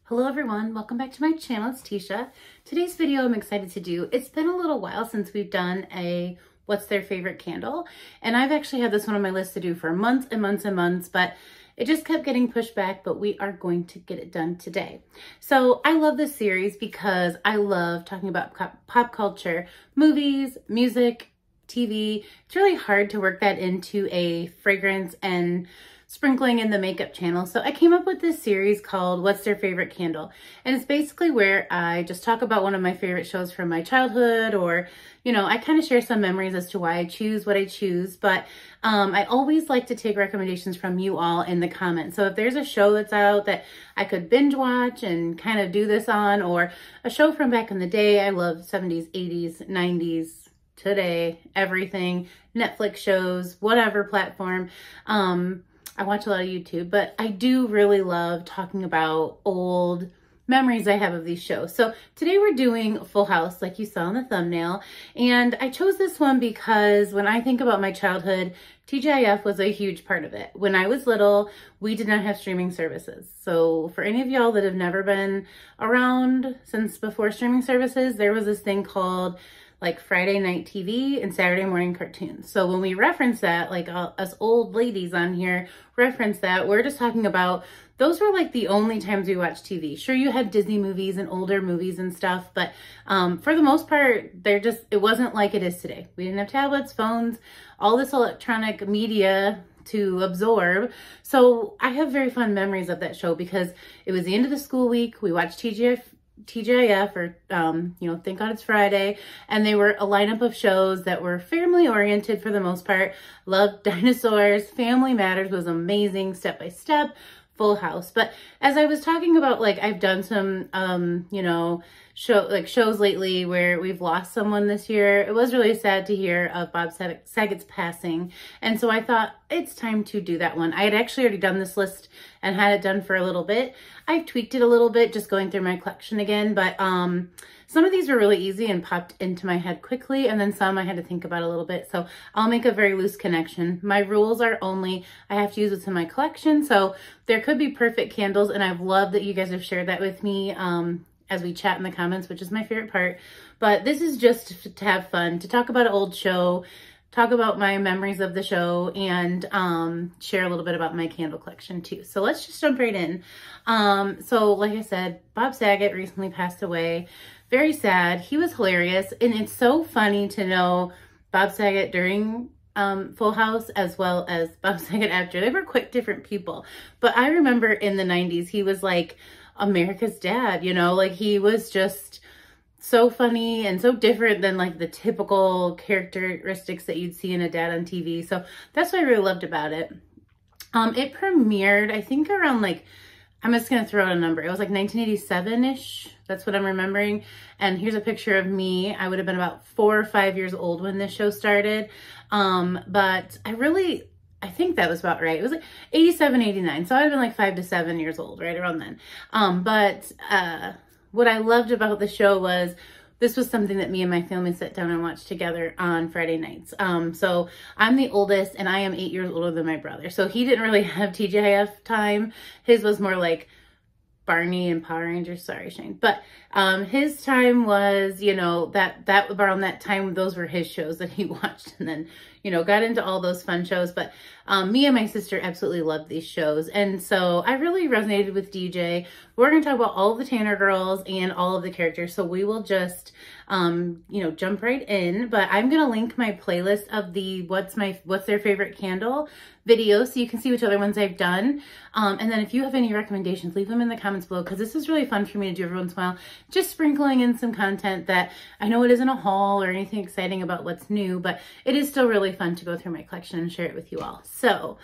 Hello everyone, welcome back to my channel. It's Teesha. Today's video I'm excited to do. It's been a little while since we've done a what's their favorite candle, and I've actually had this one on my list to do for months and months and months, but it just kept getting pushed back, but we are going to get it done today. So I love this series because I love talking about pop culture, movies, music, TV. It's really hard to work that into a fragrance and sprinkling in the makeup channel. So I came up with this series called What's Their Favorite Candle? And it's basically where I just talk about one of my favorite shows from my childhood, or, you know, I kind of share some memories as to why I choose what I choose. But I always like to take recommendations from you all in the comments. So if there's a show that's out that I could binge watch and kind of do this on, or a show from back in the day, I love 70s, 80s, 90s, today, everything, Netflix shows, whatever platform. I watch a lot of YouTube, but I do really love talking about old memories I have of these shows. So today we're doing Full House, like you saw in the thumbnail. And I chose this one because when I think about my childhood, TGIF was a huge part of it. When I was little, we did not have streaming services. So for any of y'all that have never been around since before streaming services, there was this thing called like Friday night TV and Saturday morning cartoons. So when we reference that, like us old ladies on here reference that, we're just talking about those were like the only times we watched TV. Sure, you had Disney movies and older movies and stuff, but for the most part, it wasn't like it is today. We didn't have tablets, phones, all this electronic media to absorb. So I have very fond memories of that show because it was the end of the school week. We watched TGIF, or, you know, thank God it's Friday. And they were a lineup of shows that were family oriented for the most part. Loved dinosaurs. Family Matters was amazing. Step by Step, Full House. But as I was talking about, like, I've done some, you know, shows lately where we've lost someone this year. It was really sad to hear of Bob Saget's passing. And so I thought it's time to do that one. I had actually already done this list and had it done for a little bit. I've tweaked it a little bit, just going through my collection again, but some of these were really easy and popped into my head quickly, and then some I had to think about a little bit, so I'll make a very loose connection. My rules are only I have to use what's in my collection, so there could be perfect candles, and I've loved that you guys have shared that with me as we chat in the comments, which is my favorite part. But this is just to have fun, to talk about an old show, talk about my memories of the show, and share a little bit about my candle collection too. So let's just jump right in. So like I said, Bob Saget recently passed away. Very sad. He was hilarious, and it's so funny to know Bob Saget during Full House as well as Bob Saget after. They were quite different people. But I remember in the 90s, he was like America's dad, you know, like he was just so funny and so different than like the typical characteristics that you'd see in a dad on TV. So that's what I really loved about it. It premiered, I think around like, I'm just going to throw out a number. It was like 1987-ish. That's what I'm remembering. And here's a picture of me. I would have been about 4 or 5 years old when this show started. But I think that was about right. It was like 87, 89. So I'd have been like 5 to 7 years old, right around then. But what I loved about the show was this was something that me and my family sat down and watched together on Friday nights. So I'm the oldest, and I am 8 years older than my brother. So he didn't really have TGIF time. His was more like Barney and Power Rangers. Sorry, Shane. But his time was, you know, that around that time, those were his shows that he watched, and then, you know, got into all those fun shows. But me and my sister absolutely loved these shows. And so I really resonated with DJ. We're going to talk about all of the Tanner girls and all of the characters. So we will just, you know, jump right in. But I'm going to link my playlist of the What's Their Favorite Candle videos, so you can see which other ones I've done. And then if you have any recommendations, leave them in the comments below, because this is really fun for me to do every once in a while. Just sprinkling in some content that I know it isn't a haul or anything exciting about what's new, but it is still really fun to go through my collection and share it with you all. So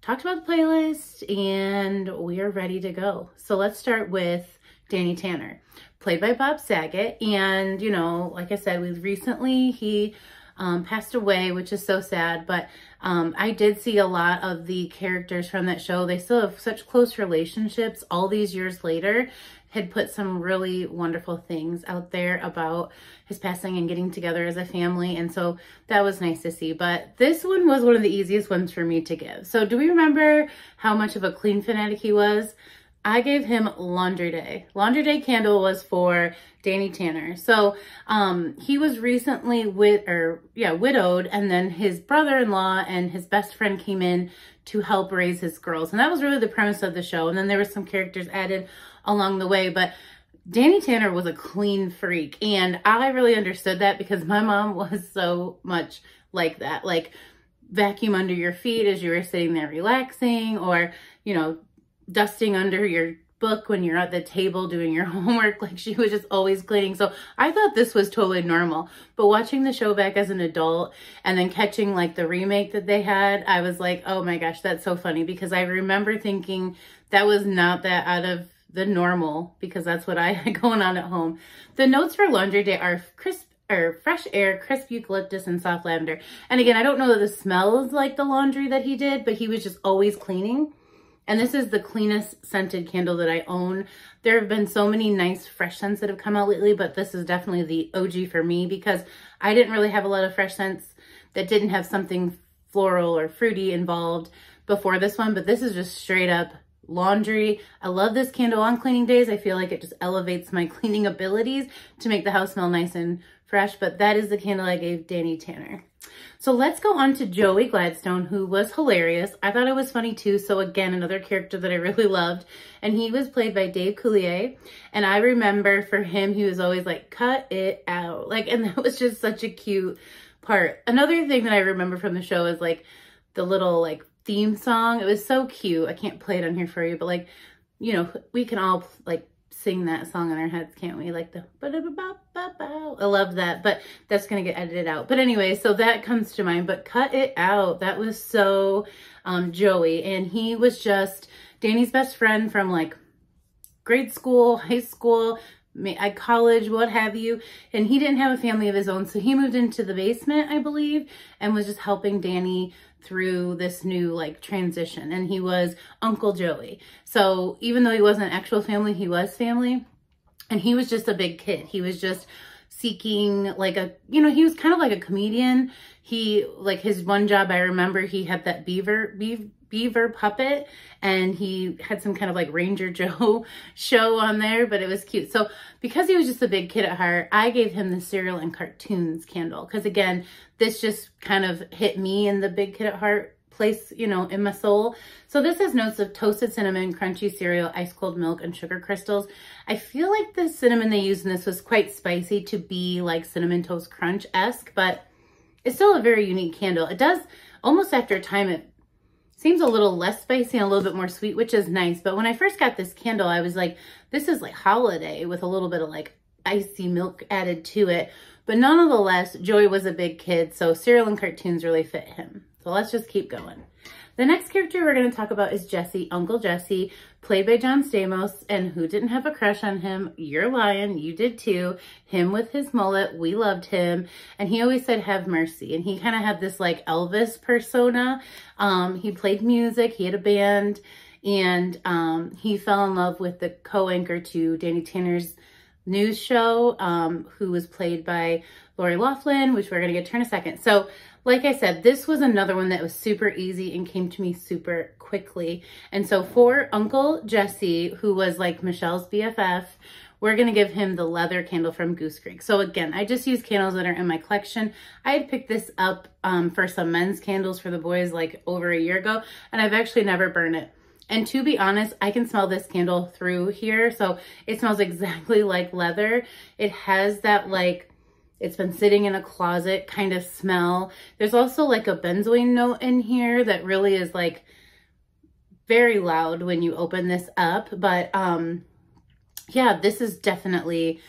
talked about the playlist, and we are ready to go. So let's start with Danny Tanner, played by Bob Saget. And, you know, like I said, he passed away, which is so sad, but I did see a lot of the characters from that show. They still have such close relationships all these years later. Had put some really wonderful things out there about his passing and getting together as a family, and so that was nice to see. But this one was one of the easiest ones for me to give. So do we remember how much of a clean fanatic he was? I gave him Laundry Day. Laundry Day candle was for Danny Tanner. So he was recently widowed, and then his brother-in-law and his best friend came in to help raise his girls. And that was really the premise of the show. And then there were some characters added along the way, but Danny Tanner was a clean freak. And I really understood that because my mom was so much like that. Like, vacuum under your feet as you were sitting there relaxing, or, you know, dusting under your book when you're at the table doing your homework. Like, she was just always cleaning. So I thought this was totally normal. But watching the show back as an adult and then catching like the remake that they had, I was like, oh my gosh, that's so funny, because I remember thinking that was not that out of the normal, because that's what I had going on at home. The notes for Laundry Day are fresh air, crisp eucalyptus, and soft lavender. And again, I don't know that the smell is like the laundry that he did, but he was just always cleaning. And this is the cleanest scented candle that I own. There have been so many nice fresh scents that have come out lately, but this is definitely the OG for me, because I didn't really have a lot of fresh scents that didn't have something floral or fruity involved before this one. But this is just straight up laundry. I love this candle on cleaning days. I feel like it just elevates my cleaning abilities to make the house smell nice and fresh. But that is the candle I gave Danny Tanner. So let's go on to Joey Gladstone, who was hilarious. I thought it was funny too. So again, another character that I really loved. And he was played by Dave Coulier. And I remember for him, he was always like, cut it out. Like, and that was just such a cute part. Another thing that I remember from the show is like the little like theme song. It was so cute. I can't play it on here for you, but like, you know, we can all like sing that song in our heads, can't we? Like the I love that, but that's gonna get edited out. But anyway, so that comes to mind. But cut it out. That was so Joey, and he was just Danny's best friend from like grade school, high school, at college, what have you. And he didn't have a family of his own, so he moved into the basement, I believe, and was just helping Danny through this new like transition. And he was Uncle Joey. So even though he wasn't actual family, he was family. And he was just a big kid. He was just seeking like a, you know, he was kind of like a comedian. He, like his one job, I remember he had that beaver puppet, and he had some kind of like Ranger Joe show on there, but it was cute. So because he was just a big kid at heart, I gave him the cereal and cartoons candle. Because again, this just kind of hit me in the big kid at heart place, you know, in my soul. So this has notes of toasted cinnamon, crunchy cereal, ice cold milk, and sugar crystals. I feel like the cinnamon they used in this was quite spicy to be like Cinnamon Toast Crunch-esque, but it's still a very unique candle. It does, almost after a time, it seems a little less spicy and a little bit more sweet, which is nice. But when I first got this candle, I was like, this is like holiday with a little bit of like icy milk added to it. But nonetheless, Joey was a big kid, so cereal and cartoons really fit him. So let's just keep going. The next character we're going to talk about is Jesse, Uncle Jesse, played by John Stamos. And who didn't have a crush on him? You're lying. You did too. Him with his mullet. We loved him. And he always said, have mercy. And he kind of had this like Elvis persona. He played music. He had a band. And he fell in love with the co-anchor to Danny Tanner's news show, who was played by Lori Loughlin, which we're going to get to in a second. So like I said, this was another one that was super easy and came to me super quickly. And so for Uncle Jesse, who was like Michelle's BFF, we're going to give him the leather candle from Goose Creek. So again, I just use candles that are in my collection. I had picked this up for some men's candles for the boys like over a year ago, and I've actually never burned it. And to be honest, I can smell this candle through here. So it smells exactly like leather. It has that like, it's been sitting in a closet kind of smell. There's also like a benzoin note in here that really is like very loud when you open this up. But yeah, this is definitely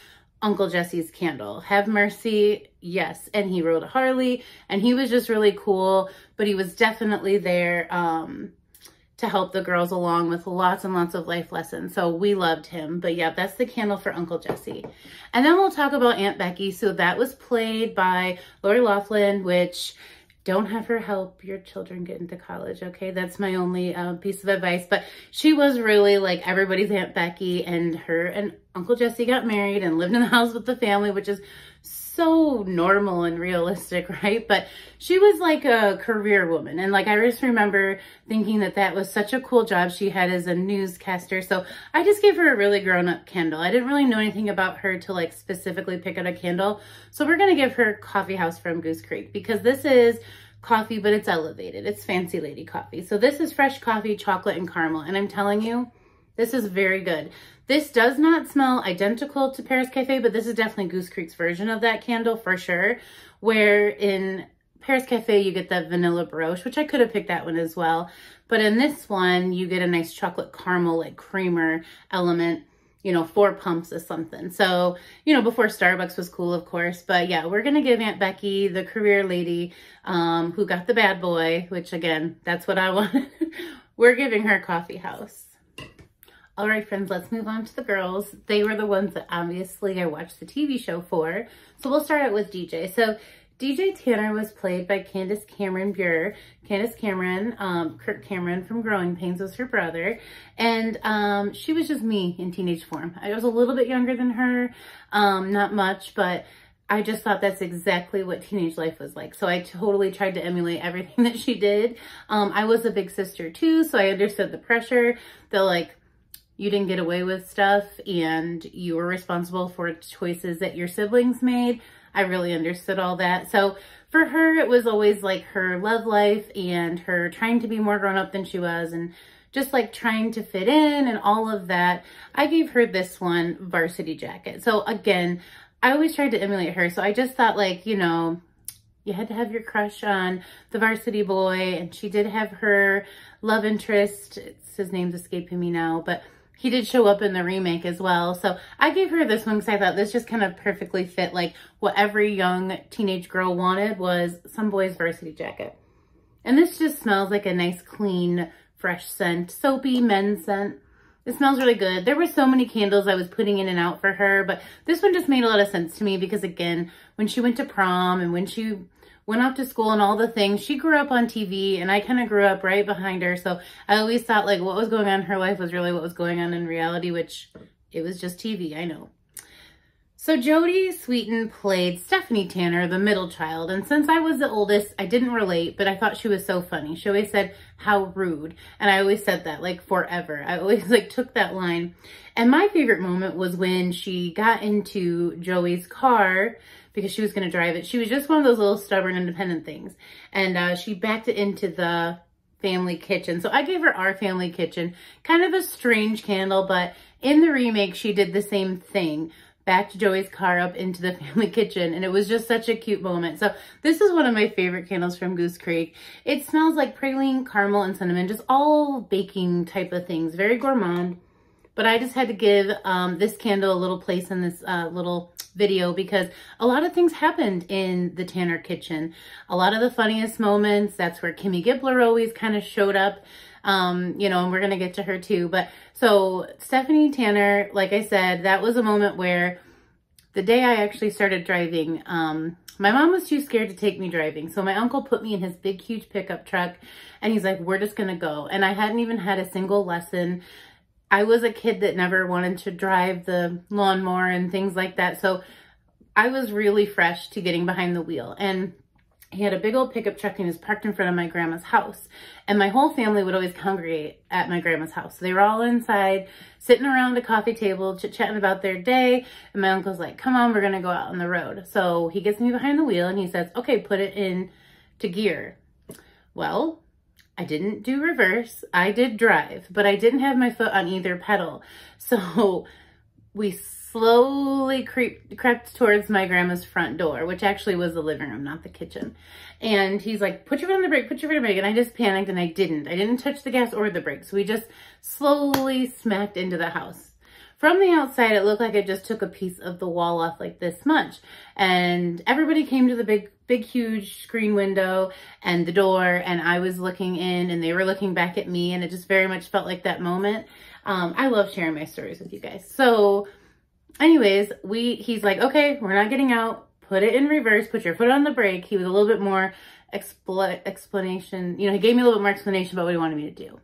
Uncle Jesse's candle. Have mercy, yes. And he rode a Harley, and he was just really cool, but he was definitely there to help the girls along with lots and lots of life lessons. So we loved him. But yeah, that's the candle for Uncle Jesse. And then we'll talk about Aunt Becky. So that was played by Lori Loughlin, which don't have her help your children get into college, okay? That's my only piece of advice. But she was really like everybody's Aunt Becky, and her and Uncle Jesse got married and lived in the house with the family, which is so normal and realistic, right? But she was like a career woman. And like, I just remember thinking that that was such a cool job she had as a newscaster. So I just gave her a really grown-up candle. I didn't really know anything about her to like specifically pick out a candle. So we're going to give her Coffee House from Goose Creek, because this is coffee, but it's elevated. It's fancy lady coffee. So this is fresh coffee, chocolate, and caramel. And I'm telling you, this is very good. This does not smell identical to Paris Cafe, but this is definitely Goose Creek's version of that candle for sure. Where in Paris Cafe, you get that vanilla brioche, which I could have picked that one as well. But in this one, you get a nice chocolate caramel, like creamer element, you know, 4 pumps of something. So, you know, before Starbucks was cool, of course. But yeah, we're going to give Aunt Becky, the career lady, who got the bad boy, which again, that's what I wanted. We're giving her Coffee House. All right, friends, let's move on to the girls. They were the ones that obviously I watched the TV show for. So we'll start out with DJ. So DJ Tanner was played by Candace Cameron Bure. Candace Cameron, Kirk Cameron from Growing Pains was her brother. And she was just me in teenage form. I was a little bit younger than her, not much, but I just thought that's exactly what teenage life was like. So I totally tried to emulate everything that she did. I was a big sister too, so I understood the pressure. The like, you didn't get away with stuff and you were responsible for choices that your siblings made. I really understood all that. So for her, it was always like her love life and her trying to be more grown up than she was and just like trying to fit in and all of that. I gave her this one, Varsity Jacket. So again, I always tried to emulate her. So I just thought like, you know, you had to have your crush on the varsity boy, and she did have her love interest. His name's escaping me now, but he did show up in the remake as well. So I gave her this one because I thought this just kind of perfectly fit like what every young teenage girl wanted was some boy's varsity jacket. And this just smells like a nice, clean, fresh scent, soapy men's scent. It smells really good. There were so many candles I was putting in and out for her, but this one just made a lot of sense to me because again, when she went to prom and when she went off to school and all the things. She grew up on TV and I kind of grew up right behind her. So I always thought like what was going on in her life was really what was going on in reality, which it was just TV, I know. So Jodie Sweetin played Stephanie Tanner, the middle child. And since I was the oldest, I didn't relate, but I thought she was so funny. She always said, how rude. And I always said that like forever. I always like took that line. And my favorite moment was when she got into Joey's car because she was going to drive it. She was just one of those little stubborn, independent things. And she backed it into the family kitchen. So I gave her our family kitchen. Kind of a strange candle, but in the remake, she did the same thing. Backed Joey's car up into the family kitchen. And it was just such a cute moment. So this is one of my favorite candles from Goose Creek. It smells like praline, caramel, and cinnamon. Just all baking type of things. Very gourmand. But I just had to give this candle a little place in this little video because a lot of things happened in the Tanner kitchen. A lot of the funniest moments, that's where Kimmy Gibbler always kind of showed up, you know, and we're going to get to her too. But so Stephanie Tanner, like I said, that was a moment where the day I actually started driving, my mom was too scared to take me driving. So my uncle put me in his big, huge pickup truck and he's like, we're just going to go. And I hadn't even had a single lesson. I was a kid that never wanted to drive the lawnmower and things like that. So I was really fresh to getting behind the wheel. And he had a big old pickup truck and he was parked in front of my grandma's house. And my whole family would always congregate at my grandma's house. So they were all inside, sitting around a coffee table, chit-chatting about their day. And my uncle's like, come on, we're going to go out on the road. So he gets me behind the wheel and he says, okay, put it in to gear. Well, I didn't do reverse. I did drive, but I didn't have my foot on either pedal. So we slowly crept towards my grandma's front door, which actually was the living room, not the kitchen. And he's like, put your foot on the brake, put your foot on the brake. And I just panicked and I didn't. I didn't touch the gas or the brake. So we just slowly smacked into the house. From the outside, it looked like I just took a piece of the wall off like this much. And everybody came to the big, huge screen window and the door. And I was looking in and they were looking back at me. And it just very much felt like that moment. I love sharing my stories with you guys. So anyways, he's like, okay, we're not getting out. Put it in reverse. Put your foot on the brake. He was a little bit more explanation. You know, he gave me a little bit more explanation about what he wanted me to do.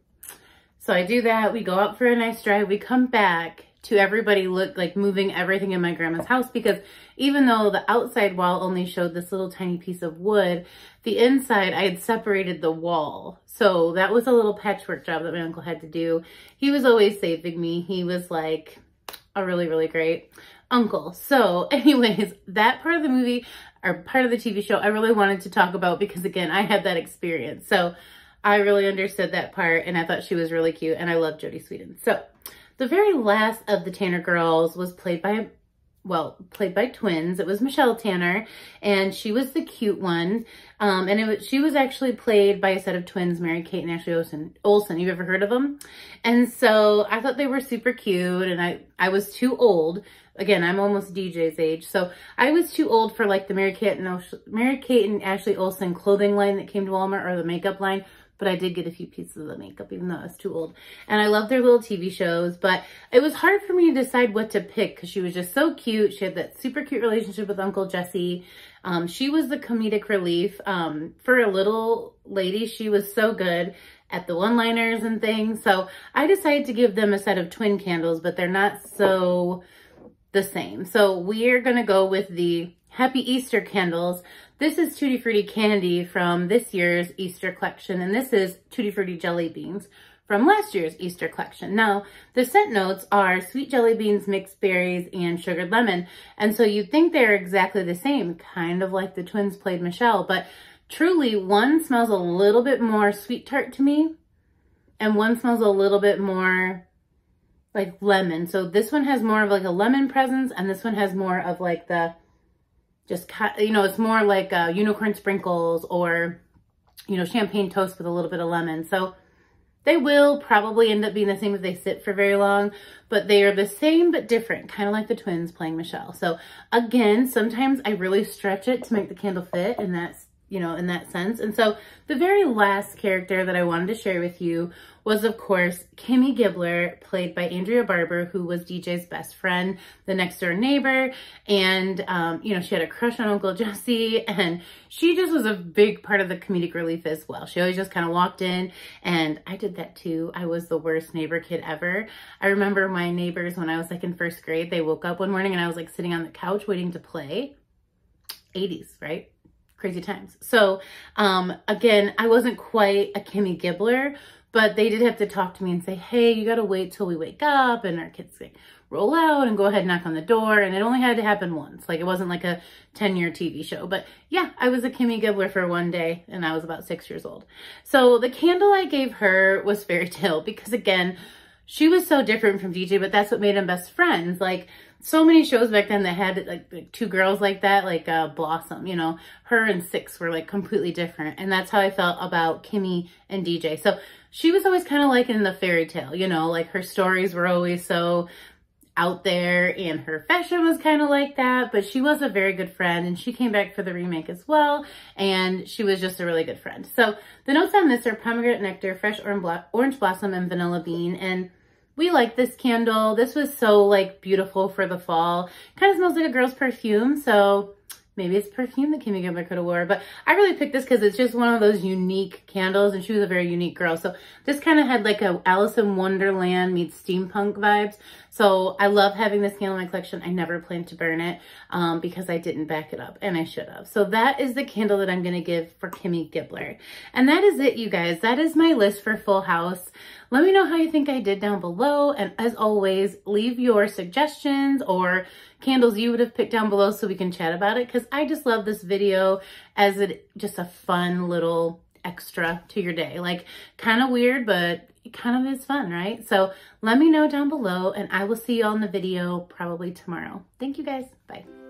So I do that. We go out for a nice drive. We come back. to everybody look like moving everything in my grandma's house, because even though the outside wall only showed this little tiny piece of wood, the inside I had separated the wall. So that was a little patchwork job that my uncle had to do. He was always saving me. He was like a really, really great uncle. So anyways, that part of the movie, or part of the TV show, I really wanted to talk about because again, I had that experience. So I really understood that part and I thought she was really cute and I love Jodie Sweetin. So the very last of the Tanner girls was played by twins. It was Michelle Tanner, and she was the cute one. She was actually played by a set of twins, Mary-Kate and Ashley Olsen. You ever heard of them? And so I thought they were super cute, and I was too old. Again, I'm almost DJ's age, so I was too old for like the Mary-Kate and Ashley Olsen clothing line that came to Walmart, or the makeup line. But I did get a few pieces of the makeup, even though I was too old. And I love their little TV shows, but it was hard for me to decide what to pick because she was just so cute. She had that super cute relationship with Uncle Jesse. She was the comedic relief. For a little lady, she was so good at the one-liners and things. So I decided to give them a set of twin candles, but they're not so the same. So we're going to go with the Happy Easter candles. This is Tutti Frutti Candy from this year's Easter collection, and this is Tutti Frutti Jelly Beans from last year's Easter collection. Now, the scent notes are sweet jelly beans, mixed berries, and sugared lemon, and so you'd think they're exactly the same, kind of like the twins played Michelle, but truly one smells a little bit more sweet tart to me, and one smells a little bit more like lemon. So this one has more of like a lemon presence, and this one has more of like the just, you know, it's more like unicorn sprinkles or, you know, champagne toast with a little bit of lemon. So they will probably end up being the same if they sit for very long, but they are the same but different, kind of like the twins playing Michelle. So again, sometimes I really stretch it to make the candle fit, and that's, you know, in that sense. And so the very last character that I wanted to share with you was, of course, Kimmy Gibbler, played by Andrea Barber, who was DJ's best friend, the next door neighbor. And, you know, she had a crush on Uncle Jesse, and she just was a big part of the comedic relief as well. She always just kind of walked in, and I did that too. I was the worst neighbor kid ever. I remember my neighbors when I was like in first grade, they woke up one morning and I was like sitting on the couch waiting to play. 80s, right? Crazy times. So, again, I wasn't quite a Kimmy Gibbler, but they did have to talk to me and say, hey, you got to wait till we wake up and our kids roll out and go ahead and knock on the door. And it only had to happen once. Like, it wasn't like a 10-year TV show. But yeah, I was a Kimmy Gibbler for one day, and I was about 6 years old. So the candle I gave her was Fairy Tale because, again, she was so different from DJ, but that's what made them best friends. Like, so many shows back then that had like two girls like that, like Blossom, you know, her and Six were like completely different. And that's how I felt about Kimmy and DJ. So she was always kind of like in the Fairy Tale, you know, like her stories were always so out there and her fashion was kind of like that, but she was a very good friend, and she came back for the remake as well, and she was just a really good friend. So the notes on this are pomegranate nectar, fresh orange blossom, and vanilla bean, and we like this candle. This was so like beautiful for the fall. Kind of smells like a girl's perfume, so maybe it's perfume that Kimmy Gibbler could have wore. But I really picked this because it's just one of those unique candles, and she was a very unique girl. So this kind of had like a Alice in Wonderland meets steampunk vibes. So I love having this candle in my collection. I never planned to burn it because I didn't back it up, and I should have. So that is the candle that I'm going to give for Kimmy Gibbler. And that is it, you guys. That is my list for Full House. Let me know how you think I did down below. And as always, leave your suggestions or candles you would have picked down below so we can chat about it, because I just love this video as just a fun little extra to your day. Like, kind of weird, but it kind of is fun, right? So let me know down below, and I will see you all in the video probably tomorrow. Thank you guys. Bye.